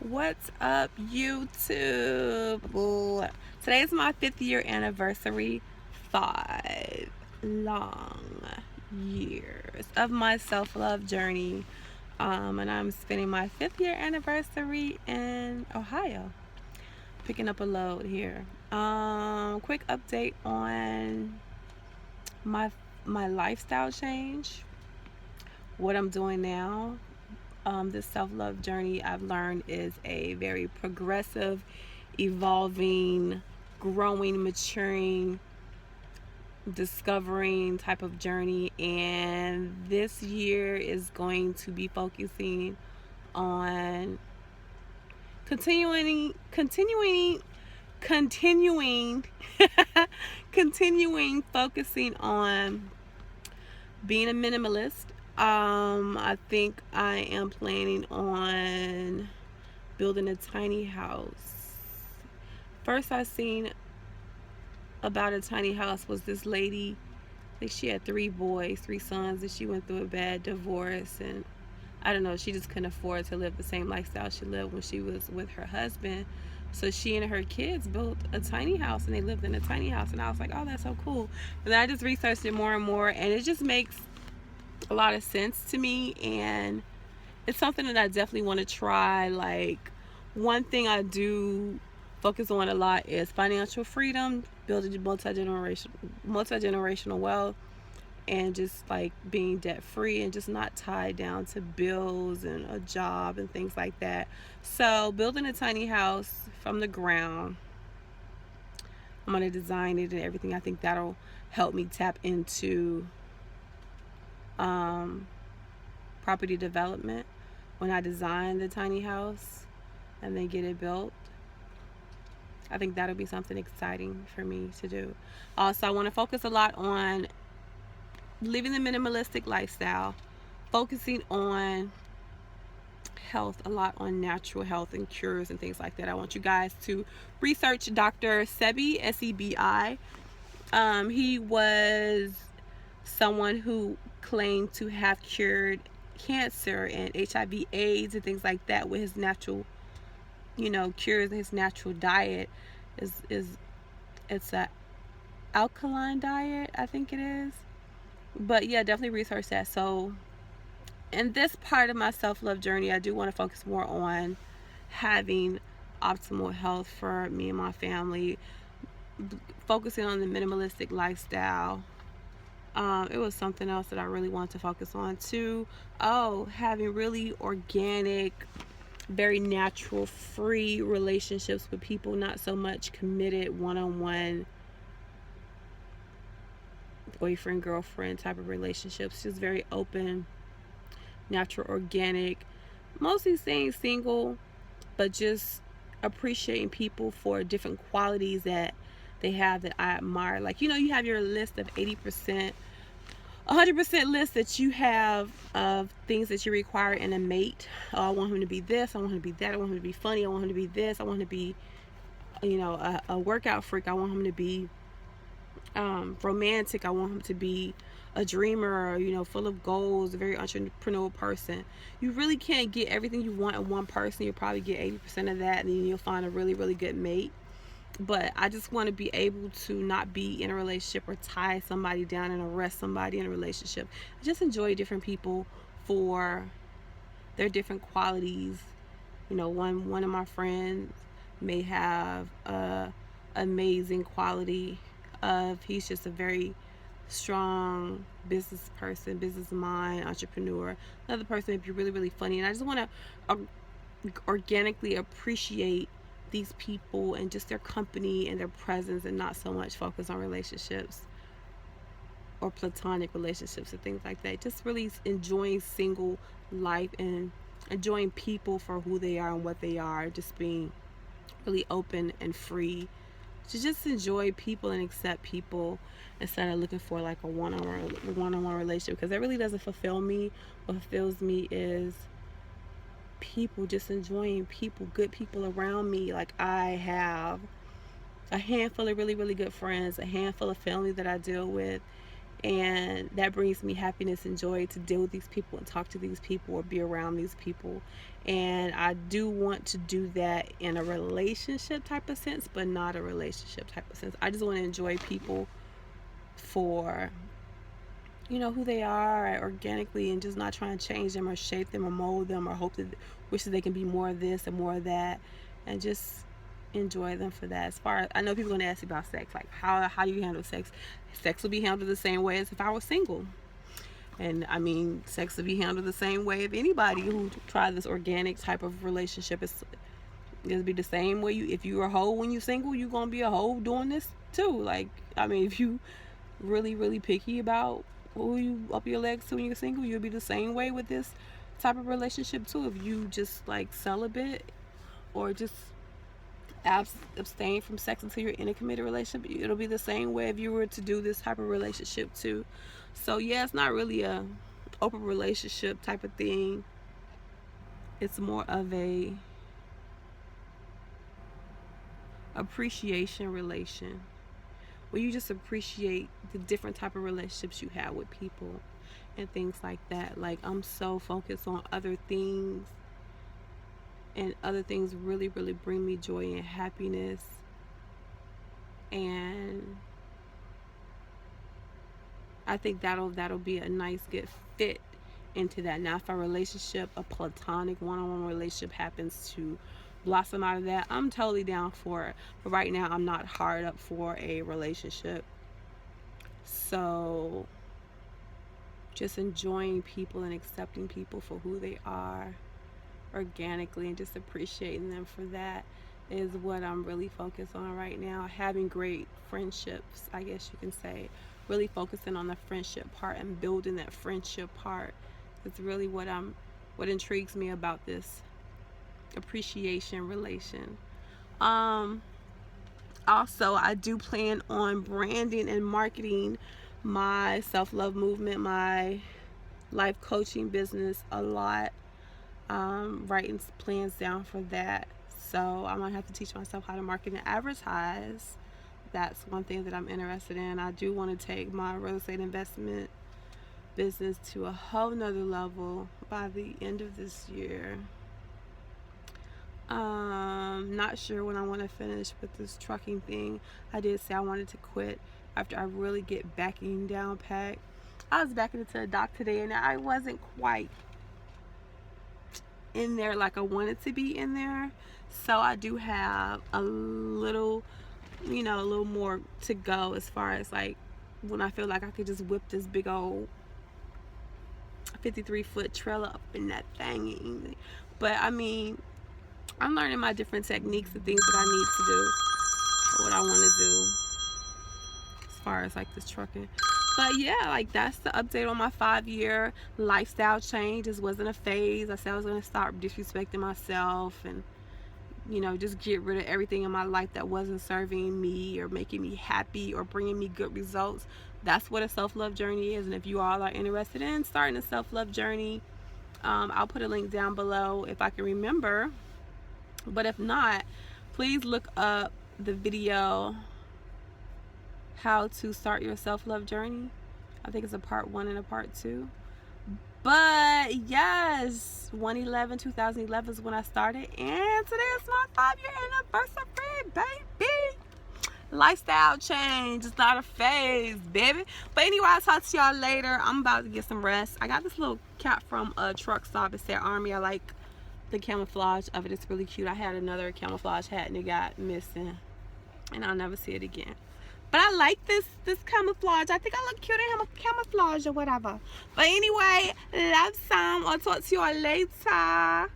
What's up, YouTube? Well, today is my 5th year anniversary. 5 long years of my self love journey. And I'm spending my 5th year anniversary in Ohio. Picking up a load here. Quick update on my my lifestyle change. What I'm doing now. This self love journey I've learned is a very progressive, evolving, growing, maturing, discovering type of journey. And this year is going to be focusing on continuing, continuing focusing on being a minimalist. I think I am planning on building a tiny house. First I seen about a tiny house was this lady. I think she had 3 boys, 3 sons, and she went through a bad divorce. And I don't know, she just couldn't afford to live the same lifestyle she lived when she was with her husband. So she and her kids built a tiny house, and they lived in a tiny house. And I was like, oh, that's so cool. But then I just researched it more and more, and it just makes a lot of sense to me. And it's something that I definitely want to try. Like, one thing I do focus on a lot is financial freedom, building multi-generational wealth, and just like being debt free and just not tied down to bills and a job and things like that. So building a tiny house from the ground, I'm going to design it and everything. I think that'll help me tap into um, property development when I design the tiny house and then get it built. I think that'll be something exciting for me to do. Also, I want to focus a lot on living the minimalistic lifestyle, focusing on health, a lot on natural health and cures and things like that. I want you guys to research Dr. Sebi, Sebi. He was someone who claimed to have cured cancer and HIV/AIDS and things like that with his natural, cures in his natural diet. Is It's a alkaline diet, I think it is. But yeah, definitely research that. So in this part of my self-love journey, I do want to focus more on having optimal health for me and my family, focusing on the minimalistic lifestyle. It was something else that I really wanted to focus on too. Oh, having really organic, very natural, free relationships with people, not so much committed one-on-one boyfriend girlfriend type of relationships. Just very open, natural, organic, mostly staying single, but just appreciating people for different qualities that they have that I admire. Like, you have your list of 80%, 100% list that you have of things that you require in a mate. Oh, I want him to be this, I want him to be that, I want him to be funny, I want him to be this, I want him to be, a workout freak, I want him to be romantic, I want him to be a dreamer, full of goals, a very entrepreneurial person. You really can't get everything you want in one person. You'll probably get 80% of that, and then you'll find a really, really good mate. But I just want to be able to not be in a relationship or tie somebody down and arrest somebody in a relationship. I just enjoy different people for their different qualities. One of my friends may have a amazing quality of, he's just a very strong business person, business mind, entrepreneur. Another person may be really, really funny. And I just want to organically appreciate these people and just their company and their presence, and not so much focus on relationships or platonic relationships and things like that. Just really enjoying single life and enjoying people for who they are and what they are. Just being really open and free to just enjoy people and accept people instead of looking for like a one-on-one relationship, because that really doesn't fulfill me. What fulfills me is people, just enjoying people, good people around me. Like, I have a handful of really, really good friends, a handful of family that I deal with, And that brings me happiness and joy to deal with these people and talk to these people or be around these people. And I do want to do that in a relationship type of sense, but not a relationship type of sense. I just want to enjoy people for, you know, who they are organically, and just not trying to change them or shape them or mold them or hope that wish that they can be more of this and more of that, and just enjoy them for that. As far as I know, people are gonna ask you about sex, like how do you handle sex? Sex will be handled the same way as if I was single. And I mean, sex will be handled the same way if anybody who tried this organic type of relationship is it'll be the same way. If you're a hoe when you're single, you're gonna be a hoe doing this too. Like, I mean, if you really picky about who you up your legs to when you're single, you'll be the same way with this type of relationship too. If you just like celibate or just abstain from sex until you're in a committed relationship, it'll be the same way if you were to do this type of relationship too. So yeah, it's not really a open relationship type of thing. It's more of a appreciation relation, where you just appreciate the different type of relationships you have with people and things like that. Like, I'm so focused on other things, and other things really bring me joy and happiness. And I think that'll be a nice good fit into that. Now, if a relationship, a platonic one-on-one relationship, happens to blossom out of that, I'm totally down for it. But right now, I'm not hard up for a relationship. So just enjoying people and accepting people for who they are organically, and just appreciating them for that, is what I'm really focused on right now. Having great friendships, I guess you can say. Really focusing on the friendship part and building that friendship part. It's really what intrigues me about this appreciation relation. Also, I do plan on branding and marketing my self-love movement, my life coaching business a lot. Writing plans down for that. So I'm gonna have to teach myself how to market and advertise. That's one thing that I'm interested in. I do want to take my real estate investment business to a whole nother level by the end of this year. Not sure when I want to finish with this trucking thing. I did say I wanted to quit after I really get backing down packed. I was backing into a dock today, and I wasn't quite in there like I wanted to be in there. So I do have a little, you know, a little more to go, as far as like when I feel like I could just whip this big old 53-foot trailer up in that thing. But I mean, I'm learning my different techniques and things that I need to do, or what I want to do, as far as like this trucking. But yeah, like, that's the update on my 5-year lifestyle change. This wasn't a phase. I said I was going to start disrespecting myself and, you know, just get rid of everything in my life that wasn't serving me or making me happy or bringing me good results. That's what a self-love journey is. And if you all are interested in starting a self-love journey, I'll put a link down below if I can remember. But if not, please look up the video, how to start your self-love journey. I think it's a part 1 and a part 2. But yes, 2011 is when I started, and today is my 5-year anniversary, baby. Lifestyle change, it's not a phase, baby. But anyway, I'll talk to y'all later. I'm about to get some rest. I got this little cap from a truck stop. It said Army. I like the camouflage of it. It's really cute. I had another camouflage hat and it got missing, and I'll never see it again. But I like this camouflage. I think I look cute in camouflage or whatever. But anyway, love some. I'll talk to you all later.